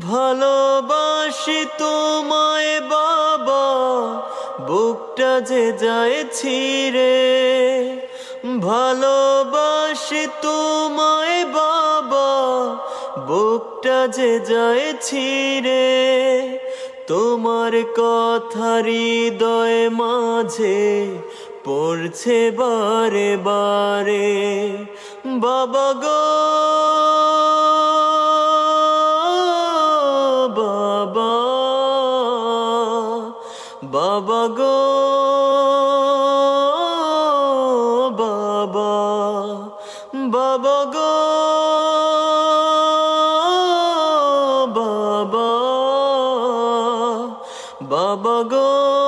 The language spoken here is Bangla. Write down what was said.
ভালোবাসি তোমায় বাবা, বুকটা যে যায় ছিঁড়ে। ভালোবাসি তোমায় বাবা, বুকটা যে যায় ছিঁড়ে। তোমার কথা হৃদয় মাঝে পড়ছে বারে বারে। বাবা গো বাবা, বাবা গো বাবা, বাবা গো বাবা, বাবা গো।